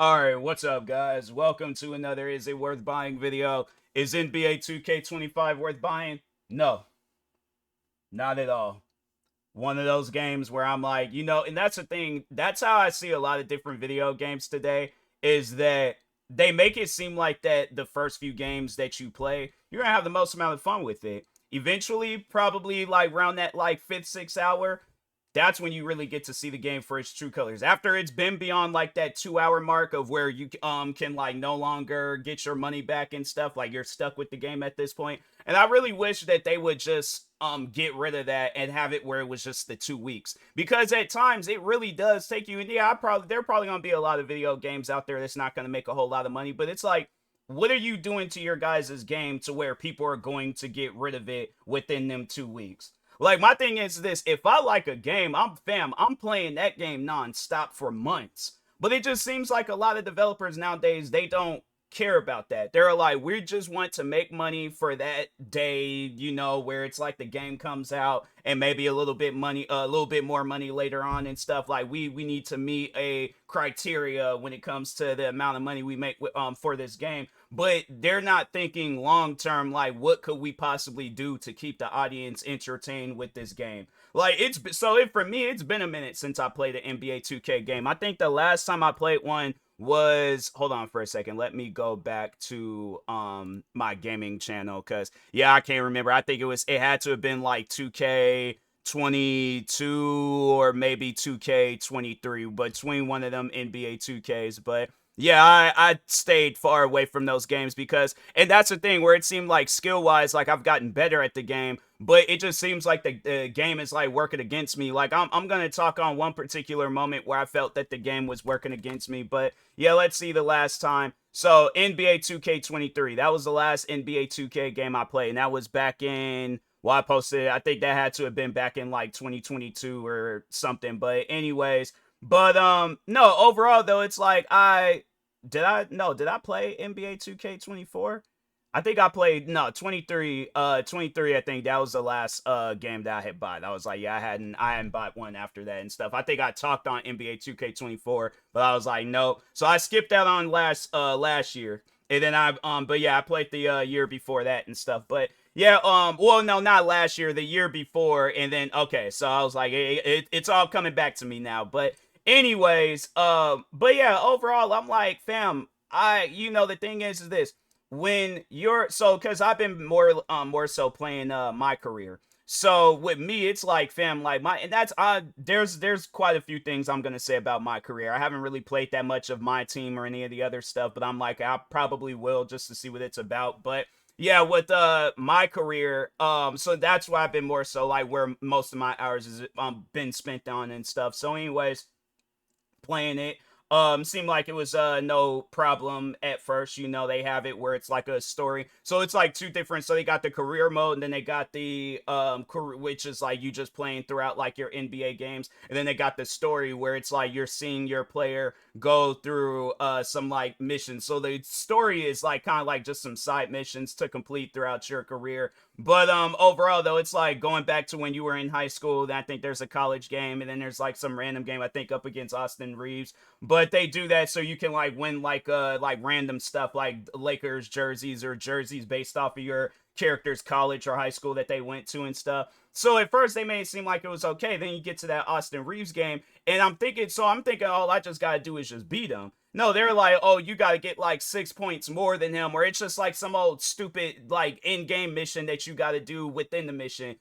Alright, what's up, guys? Welcome to another Is It Worth Buying video. Is NBA 2K25 worth buying? No, not at all. One of those games where I'm like, and that's the thing. That's how I see a lot of different video games today, is that they make it seem like that the first few games that you play, you're gonna have the most amount of fun with it. Eventually, probably like around that like fifth, sixth hour, that's when you really get to see the game for its true colors. After it's been beyond like that 2 hour mark of where you can like no longer get your money back and stuff, like you're stuck with the game at this point. And I really wish that they would just get rid of that and have it where it was just the 2 weeks, because at times it really does take you. And yeah, there probably gonna be a lot of video games out there that's not gonna make a whole lot of money, but it's like, what are you doing to your guys' game to where people are going to get rid of it within them 2 weeks? Like, my thing is this: if I like a game, I'm playing that game nonstop for months. But it just seems like a lot of developers nowadays, they don't care about that. They're like, we just want to make money for that day, where it's like the game comes out and maybe a little bit more money later on and stuff. Like, we need to meet a criteria when it comes to the amount of money we make for this game. But they're not thinking long term, like, what could we possibly do to keep the audience entertained with this game? Like, for me, it's been a minute since I played an NBA 2K game. I think the last time I played one was, hold on for a second, let me go back to my gaming channel, because yeah, I can't remember. I think it had to have been like 2K22 or maybe 2K23, between one of them NBA 2Ks. But yeah, I stayed far away from those games, because, and that's the thing, where it seemed like skill wise, like I've gotten better at the game, but it just seems like the game is like working against me. Like, I'm gonna talk on one particular moment where I felt that the game was working against me. But yeah, let's see the last time. So NBA 2K23, that was the last NBA 2K game I played, and that was back in, well, I posted it, I think that had to have been back in like 2022 or something. But anyways, but no, overall though, it's like, did I play NBA 2K24? I think I played, no, 23, 23. I think that was the last game that I had bought. I was like, yeah, I hadn't bought one after that and stuff. I think I talked on NBA 2K24, but I was like, no. So I skipped out on last year. And then but yeah, I played the year before that and stuff. But yeah, well, no, not last year, the year before. And then, okay, so I was like, it's all coming back to me now. But anyways, but yeah, overall, I'm like, fam, the thing is this: when you're, so, because I've been more so playing my career. So with me, it's like, fam, like, my, and that's, there's quite a few things I'm gonna say about my career. I haven't really played that much of my team or any of the other stuff, but I'm like, I probably will, just to see what it's about. But yeah, with my career, so that's why I've been more so like where most of my hours is been spent on and stuff. So anyways, playing it. Seemed like it was no problem at first. They have it where it's like a story. So it's like two different. So they got the career mode, and then they got the career, which is like you just playing throughout like your NBA games. And then they got the story, where it's like you're seeing your player go through some like missions. So the story is like kind of like just some side missions to complete throughout your career. But overall though, it's like going back to when you were in high school. I think there's a college game, and then there's like some random game, I think up against Austin Reeves. But they do that so you can like win like random stuff, like Lakers jerseys or jerseys based off of your character's college or high school that they went to and stuff. So at first they made it seem like it was okay. Then you get to that Austin Reeves game, and I'm thinking, all I just gotta do is just beat him. No, they're like, oh, you gotta get like 6 points more than him, or it's just like some old stupid like in-game mission that you gotta do within the mission.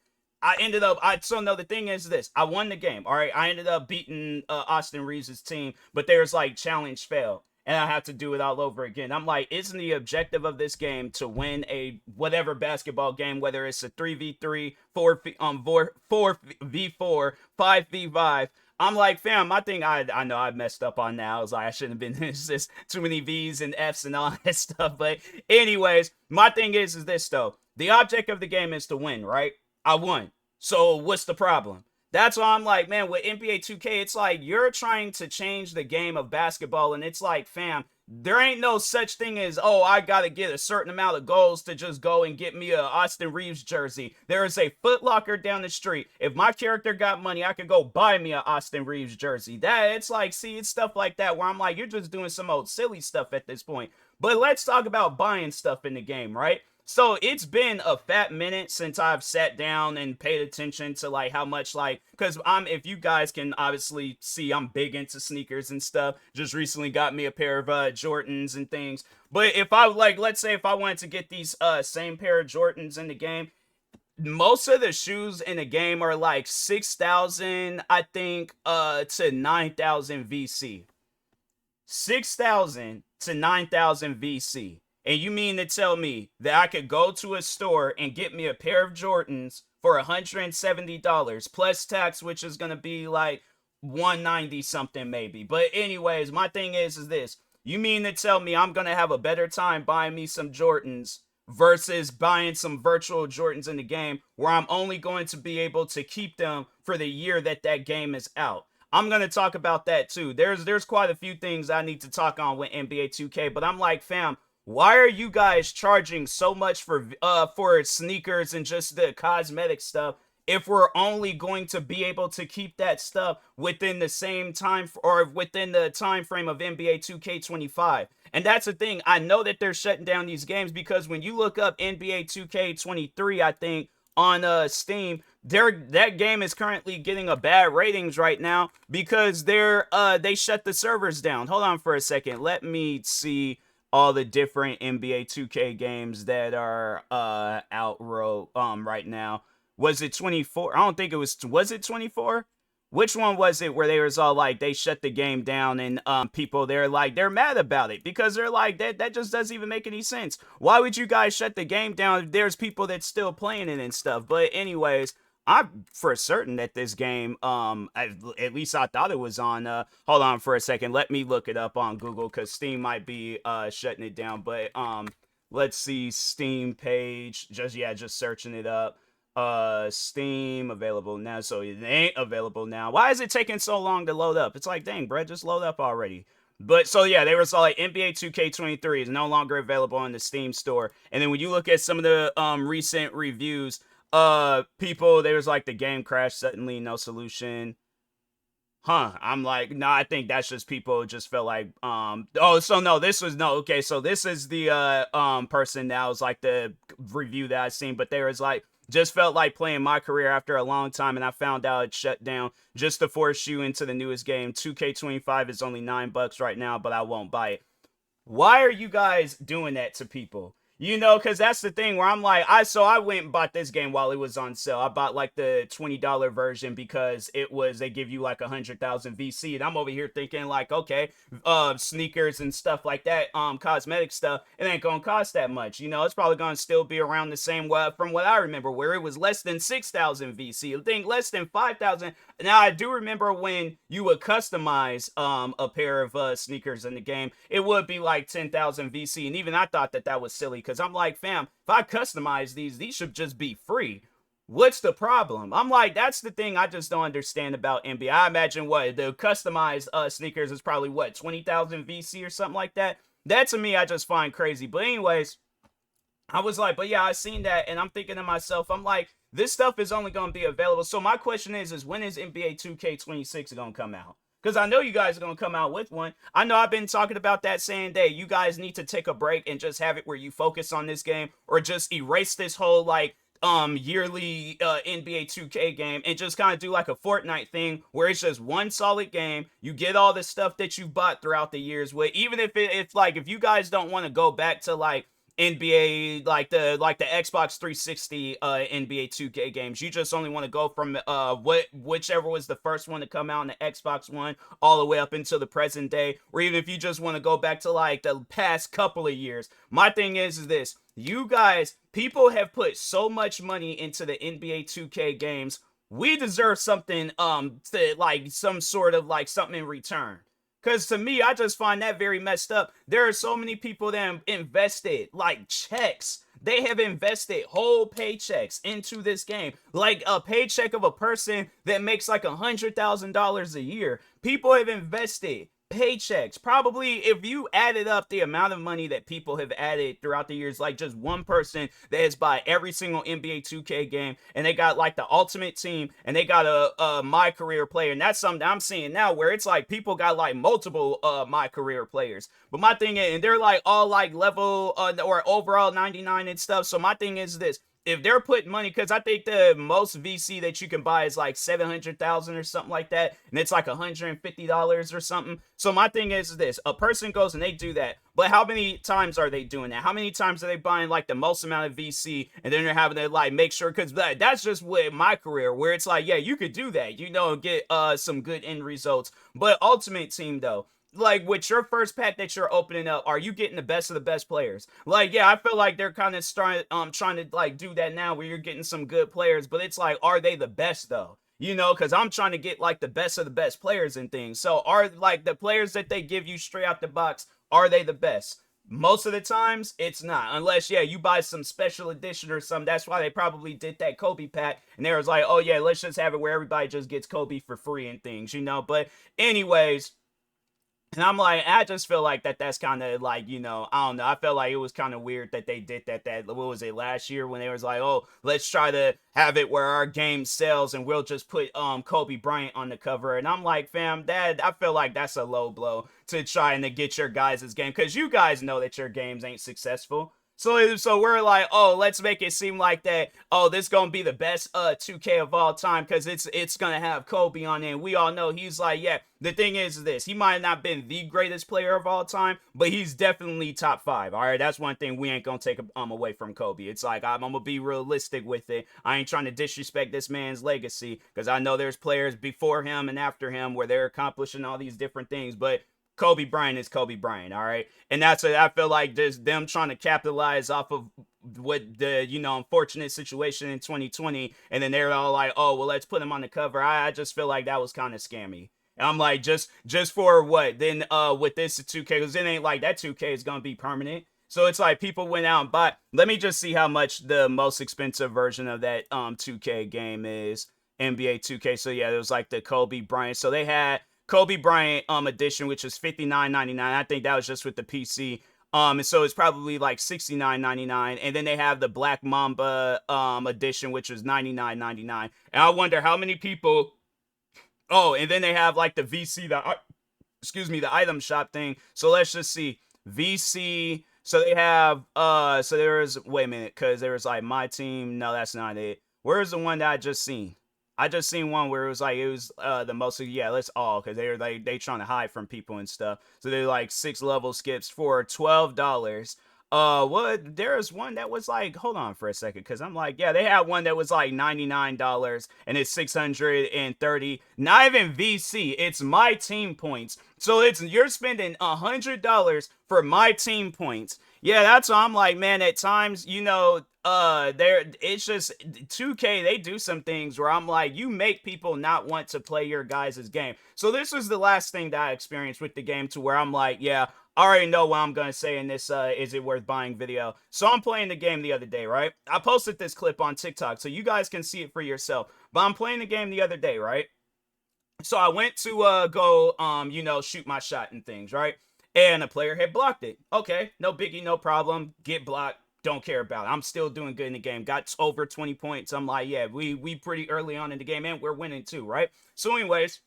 So no, the thing is this: I won the game. All right, I ended up beating Austin Reeves' team, but there's like challenge fail, and I have to do it all over again. I'm like, isn't the objective of this game to win a whatever basketball game, whether it's a 3v3, 4v4, 5v5? I'm like, fam, my thing, I know I messed up on that. I was like, I shouldn't have been, it's just too many V's and F's and all that stuff. But anyways, my thing is this though: the object of the game is to win, right? I won. So what's the problem? That's why I'm like, man, with NBA 2K, it's like you're trying to change the game of basketball, and it's like, fam, there ain't no such thing as, oh, I gotta get a certain amount of goals to just go and get me a Austin Reeves jersey. There is a Foot Locker down the street. If my character got money, I could go buy me a Austin Reeves jersey. That it's like, see, it's stuff like that where I'm like, you're just doing some old silly stuff at this point. But let's talk about buying stuff in the game, right? So it's been a fat minute since I've sat down and paid attention to like how much like, because if you guys can obviously see, I'm big into sneakers and stuff. Just recently got me a pair of Jordans and things. But if I like, let's say if I wanted to get these same pair of Jordans in the game, most of the shoes in the game are like 6,000, I think, to 9,000 VC. 6,000 to 9,000 VC. And you mean to tell me that I could go to a store and get me a pair of Jordans for $170 plus tax, which is going to be like 190 something maybe. But anyways, my thing is this. You mean to tell me I'm going to have a better time buying me some Jordans versus buying some virtual Jordans in the game where I'm only going to be able to keep them for the year that that game is out? I'm going to talk about that too. There's quite a few things I need to talk on with NBA 2K, but I'm like, fam, why are you guys charging so much for sneakers and just the cosmetic stuff if we're only going to be able to keep that stuff within the same time or within the time frame of NBA 2K25? And that's the thing. I know that they're shutting down these games because when you look up NBA 2K23, I think on Steam, that game is currently getting a bad ratings right now because they shut the servers down. Hold on for a second. Let me see all the different NBA 2K games that are out right now. Was it 24? I don't think it was it 24? Which one was it where they was all like they shut the game down and people they're mad about it because they're like that just doesn't even make any sense. Why would you guys shut the game down if there's people that's still playing it and stuff? But anyways, I'm for certain that this game, at least I thought it was on, hold on for a second. Let me look it up on Google because Steam might be shutting it down. But let's see, Steam page, just searching it up. Steam available now, so it ain't available now. Why is it taking so long to load up? It's like, dang, bro, just load up already. But so yeah, they were like NBA 2K23 is no longer available in the Steam store. And then when you look at some of the recent reviews, people, there was like the game crashed suddenly, no solution. I'm like, no, I think that's just people just felt like, okay, so this is the person that was like the review that I seen, but there was like, just felt like playing my career after a long time, and I found out it shut down just to force you into the newest game. 2K25 is only $9 right now, but I won't buy it. Why are you guys doing that to people? You know, because that's the thing where I'm like, I went and bought this game while it was on sale. I bought like the $20 version because they give you like 100,000 VC. And I'm over here thinking like, okay, sneakers and stuff like that, cosmetic stuff, it ain't going to cost that much. You know, it's probably going to still be around the same from what I remember, where it was less than 6,000 VC. I think less than 5,000. Now, I do remember when you would customize a pair of sneakers in the game, it would be like 10,000 VC. And even I thought that was silly because I'm like, fam, if I customize these should just be free. What's the problem? I'm like, that's the thing I just don't understand about NBA. I imagine the customized sneakers is probably 20,000 VC or something like that. That to me, I just find crazy. But anyways, I was like, but yeah, I seen that, and I'm thinking to myself, I'm like, this stuff is only going to be available. So my question is when is NBA 2K26 going to come out? Because I know you guys are going to come out with one. I know I've been talking about that saying that you guys need to take a break and just have it where you focus on this game or just erase this whole like yearly NBA 2K game and just kind of do like a Fortnite thing where it's just one solid game. You get all the stuff that you bought throughout the years with, even if it's like if you guys don't want to go back to like NBA like the Xbox 360 NBA 2K games. You just only want to go from whichever was the first one to come out in the Xbox One all the way up until the present day, or even if you just want to go back to like the past couple of years. My thing is this: you guys, people have put so much money into the NBA 2K games. We deserve something like some sort of like something in return. Because to me, I just find that very messed up. There are so many people that invested like checks They have invested whole paychecks into this game, like a paycheck of a person that makes like $100,000 a year. People have invested paychecks. Probably, if you added up the amount of money that people have added throughout the years, like just one person that has bought every single NBA 2K game, and they got like the ultimate team, and they got a my career player, and that's something I'm seeing now where it's like people got like multiple my career players. But my thing is, and they're like all like level or overall 99 and stuff. So my thing is this: if they're putting money, because I think the most VC that you can buy is like 700,000 or something like that, and it's like $150 or something. So my thing is this: a person goes and they do that, but how many times are they doing that? How many times are they buying like the most amount of VC, and then they're having to like make sure, because that's just with my career where it's like, yeah, you could do that, and get some good end results. But Ultimate Team though, like with your first pack that you're opening up, are you getting the best of the best players? Like, yeah, I feel like they're kind of trying to like do that now where you're getting some good players, but it's like, are they the best though? Because I'm trying to get like the best of the best players and things. So are like the players that they give you straight out the box, are they the best? Most of the times it's not, unless, yeah, you buy some special edition or something. That's why they probably did that Kobe pack, and they was like, oh yeah, let's just have it where everybody just gets Kobe for free and things. But anyways, and I'm like, I just feel like that's kind of like, I don't know. I felt like it was kind of weird that they did that. What was it, last year, when they was like, oh, let's try to have it where our game sells and we'll just put Kobe Bryant on the cover. And I'm like, fam, I feel like that's a low blow to trying to get your guys' game, because you guys know that your games ain't successful. So we're like, oh, let's make it seem like that. Oh, this gonna be the best 2K of all time because it's gonna have Kobe on it. And we all know he's like, yeah. The thing is this: he might not have been the greatest player of all time, but he's definitely top 5. All right, that's one thing we ain't gonna take away from Kobe. It's like I'm gonna be realistic with it. I ain't trying to disrespect this man's legacy, because I know there's players before him and after him where they're accomplishing all these different things, but Kobe Bryant is Kobe Bryant, all right? And that's what I feel like, there's them trying to capitalize off of what the, unfortunate situation in 2020, and then they're all like, oh, well, let's put him on the cover. I just feel like that was kind of scammy. And I'm like, just for what? Then with this 2K, because it ain't like that 2K is going to be permanent. So it's like people went out and bought. Let me just see how much the most expensive version of that 2K game is. NBA 2K. So yeah, it was like the Kobe Bryant. So they had Kobe Bryant edition, which is $59.99. I think that was just with the PC. And so it's probably like $69.99. And then they have the Black Mamba edition, which is $99.99. And I wonder how many people. Oh, and then they have like the VC, the item shop thing. So let's just see. VC. So they have so there's, wait a minute, because there was like my team. No, that's not it. Where's the one that I just seen? I just seen one where it was the most, yeah, let's all, because they trying to hide from people and stuff. So they're like 6 level skips for $12. What? There's one that was like, hold on for a second, because I'm like, yeah, they had one that was like $99 and it's 630. Not even VC, it's my team points. So you're spending $100 for my team points. Yeah, that's why I'm like, man, at times, it's just 2K, they do some things where I'm like, you make people not want to play your guys' game. So this was the last thing that I experienced with the game, to where I'm like, yeah, I already know what I'm gonna say in this is it worth buying video. So I'm playing the game the other day, right? I posted this clip on TikTok so you guys can see it for yourself. But I'm playing the game the other day, right? So I went to go shoot my shot and things, right? And a player had blocked it. Okay, no biggie, no problem. Get blocked. Don't care about it. I'm still doing good in the game. Got over 20 points. I'm like, yeah, we pretty early on in the game, and we're winning too, right? So anyways,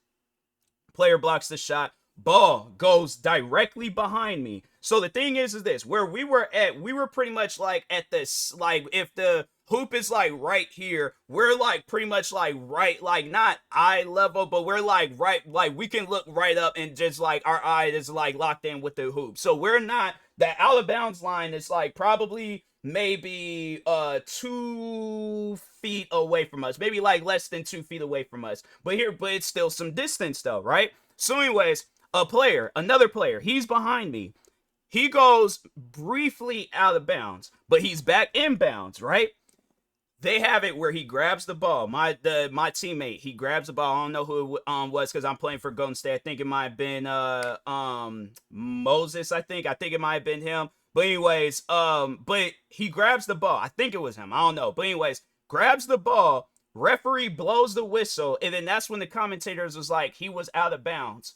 player blocks the shot. Ball goes directly behind me. So the thing is this: where we were pretty much like at this, like if the hoop is like right here, we're like pretty much like right, like not eye level, but we're like right, like we can look right up and just like our eye is like locked in with the hoop. So we're not, the out of bounds line is like probably maybe 2 feet away from us, maybe like less than 2 feet away from us, but it's still some distance though, right? So anyways, another player, he's behind me. He goes briefly out of bounds, but he's back in bounds, right? They have it where he grabs the ball. My teammate, he grabs the ball. I don't know who it was, because I'm playing for Golden State. I think it might have been Moses. I think it might have been him. But anyways, but he grabs the ball. I think it was him. I don't know. But anyways, grabs the ball. Referee blows the whistle, and then that's when the commentators was like, he was out of bounds.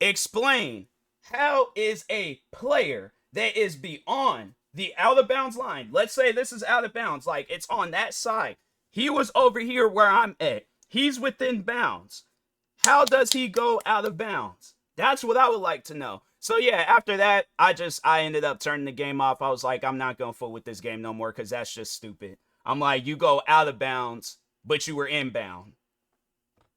Explain, how is a player that is beyond the out of bounds line, let's say this is out of bounds, like it's on that side, he was over here where I'm at, he's within bounds, how does he go out of bounds? That's what I would like to know. So yeah, after that, I ended up turning the game off. I was like, I'm not gonna fool with this game no more, because that's just stupid. I'm like, you go out of bounds, but you were inbound.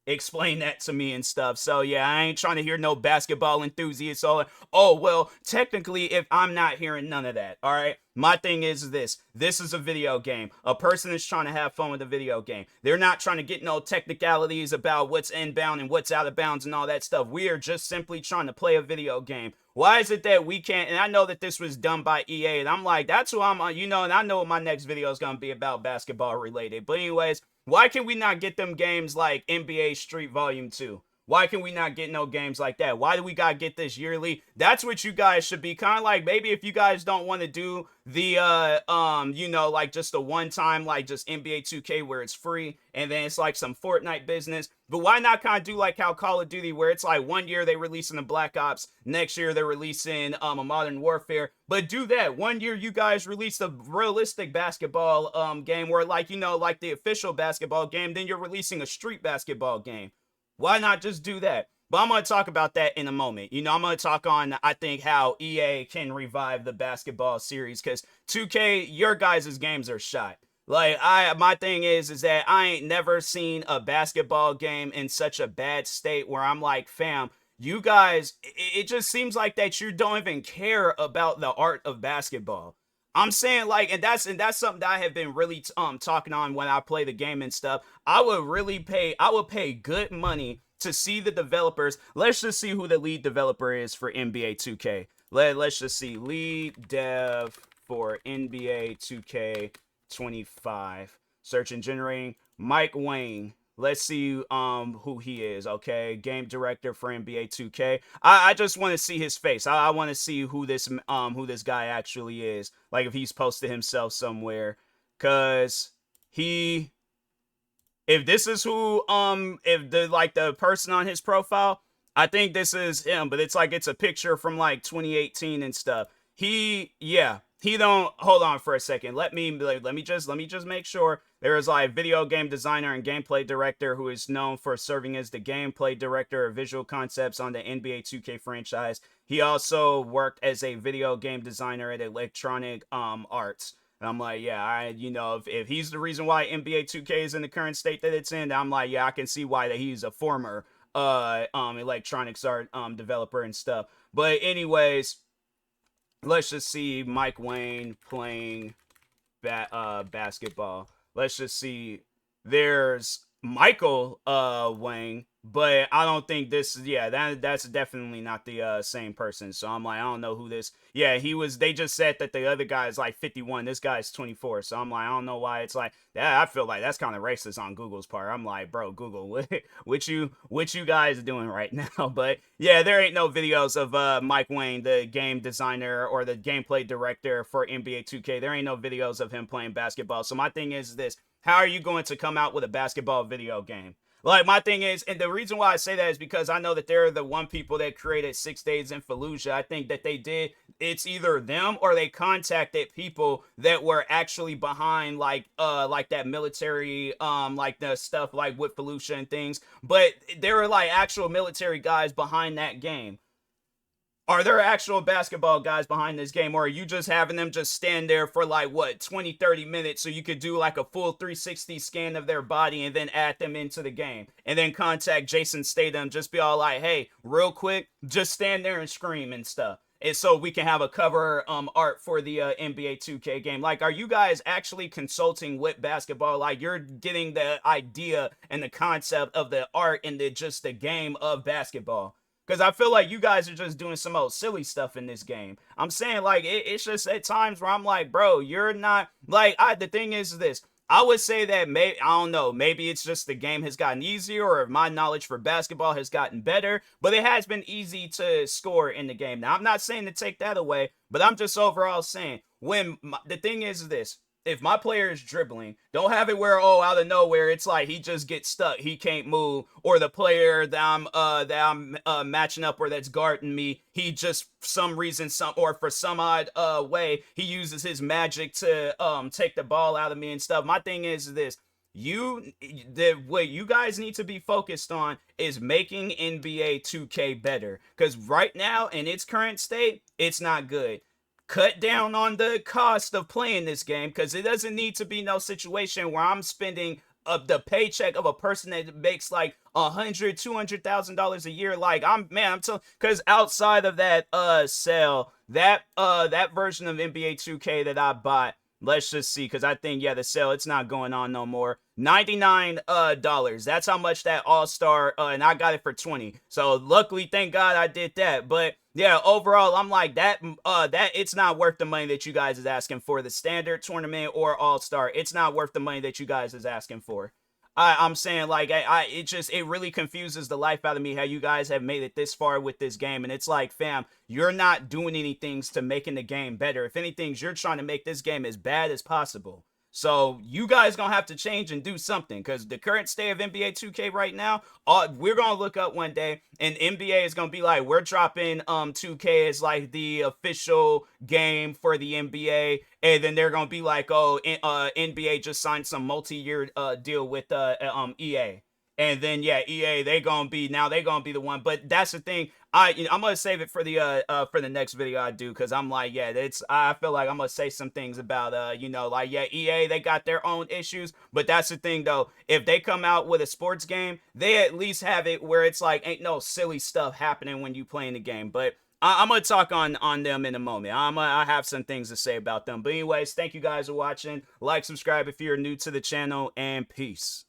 Explain that to me and stuff. So yeah, I ain't trying to hear no basketball enthusiasts all, oh well, technically, if I'm not hearing none of that, all right? My thing is this is a video game. A person is trying to have fun with a video game. They're not trying to get no technicalities about what's inbound and what's out of bounds and all that stuff. We are just simply trying to play a video game. Why is it that we can't? And I know that this was done by EA, and I'm like, that's who I'm on, you know, and I know what my next video is going to be about, basketball related. But anyways, why can we not get them games like NBA Street Volume 2? Why can we not get no games like that? Why do we gotta get this yearly? That's what you guys should be kind of like. Maybe if you guys don't want to do the you know, like just a one time, like just NBA 2K where it's free and then it's like some Fortnite business, but why not kind of do like how Call of Duty, where it's like 1 year they releasing the Black Ops, next year they're releasing a Modern Warfare, but do that 1 year you guys release the realistic basketball game, where like, you know, like the official basketball game, then you're releasing a street basketball game. Why not just do that? But I'm going to talk about that in a moment. You know, I'm going to talk on, I think, how EA can revive the basketball series, because 2K, your guys' games are shot. Like, my thing is that I ain't never seen a basketball game in such a bad state where I'm like, fam, you guys, it just seems like that you don't even care about the art of basketball. I'm saying, like, and that's something that I have been really talking on when I play the game and stuff. I would pay good money to see the developers. Let's just see who the lead developer is for NBA 2K. Let's just see, lead dev for NBA 2K25. Search and generating, Mike Wang. Let's see who he is, okay? Game director for NBA 2K. I just want to see his face. I want to see who this guy actually is. Like if he's posted himself somewhere, cuz if this is who if the person on his profile, I think this is him, but it's like it's a picture from like 2018 and stuff. He don't, hold on for a second. Let me just make sure. There is like video game designer and gameplay director who is known for serving as the gameplay director of visual concepts on the NBA 2K franchise. He also worked as a video game designer at Electronic Arts. And I'm like, yeah, you know, if he's the reason why NBA 2K is in the current state that it's in, I'm like, yeah, I can see why that he's a former Electronics Art developer and stuff. But anyways, let's just see Mike Wayne playing basketball. Let's just see. There's Michael Wang, but I don't think this is, yeah, that's definitely not the same person. So I'm like, I don't know who this. Yeah, they just said that the other guy is like 51. This guy's 24. So I'm like, I don't know why it's like that. I feel like that's kind of racist on Google's part. I'm like, bro, Google, what you guys doing right now? But yeah, there ain't no videos of Mike Wayne, the game designer or the gameplay director for NBA 2K. There ain't no videos of him playing basketball. So my thing is this: how are you going to come out with a basketball video game? Like, my thing is, and the reason why I say that is because I know that they're the one people that created 6 Days in Fallujah. I think that it's either them or they contacted people that were actually behind like that military, like the stuff like with Fallujah and things. But there were like actual military guys behind that game. Are there actual basketball guys behind this game, or are you just having them just stand there for like, what, 20, 30 minutes so you could do like a full 360 scan of their body and then add them into the game? And then contact Jason Statham, just be all like, hey, real quick, just stand there and scream and stuff. And so we can have a cover art for the NBA 2K game. Like, are you guys actually consulting with basketball? Like, you're getting the idea and the concept of the art and just the game of basketball. Because I feel like you guys are just doing some old silly stuff in this game. I'm saying, like, it's just at times where I'm like, bro, you're not, like, the thing is this. I would say that I don't know, maybe it's just the game has gotten easier, or if my knowledge for basketball has gotten better, but it has been easy to score in the game. Now, I'm not saying to take that away, but I'm just overall saying the thing is this. If my player is dribbling, don't have it where, oh, out of nowhere it's like he just gets stuck, he can't move, or the player that I'm matching up or that's guarding me, he just for some reason for some odd way he uses his magic to take the ball out of me and stuff. My thing is this: what you guys need to be focused on is making NBA 2K better, because right now in its current state, it's not good. Cut down on the cost of playing this game, because it doesn't need to be no situation where I'm spending the paycheck of a person that makes like $100,000 $200,000 a year. Like I'm telling, because outside of that sale, that version of NBA 2K that I bought, let's just see, because I think, yeah, the sale, it's not going on no more. $99. That's how much that All-Star, and I got it for 20. So luckily, thank God I did that. But yeah, overall, I'm like that it's not worth the money that you guys is asking for the standard tournament or All-Star. It's not worth the money that you guys is asking for. I'm saying, like, it really confuses the life out of me how you guys have made it this far with this game. And it's like, fam, you're not doing anything to making the game better. If anything, you're trying to make this game as bad as possible. So you guys gonna have to change and do something, because the current state of NBA 2K right now, we're gonna look up one day and NBA is gonna be like, we're dropping 2K as like the official game for the NBA, and then they're gonna be like, oh, NBA just signed some multi-year deal with EA. And then, yeah, EA, they gonna be the one. But that's the thing. I'm gonna save it for the next video I do, because I'm like, yeah, I feel like I'm gonna say some things about like, yeah, EA, they got their own issues, but that's the thing though. If they come out with a sports game, they at least have it where it's like ain't no silly stuff happening when you playing the game. But I'm gonna talk on them in a moment. I have some things to say about them. But anyways, thank you guys for watching. Like, subscribe if you're new to the channel, and peace.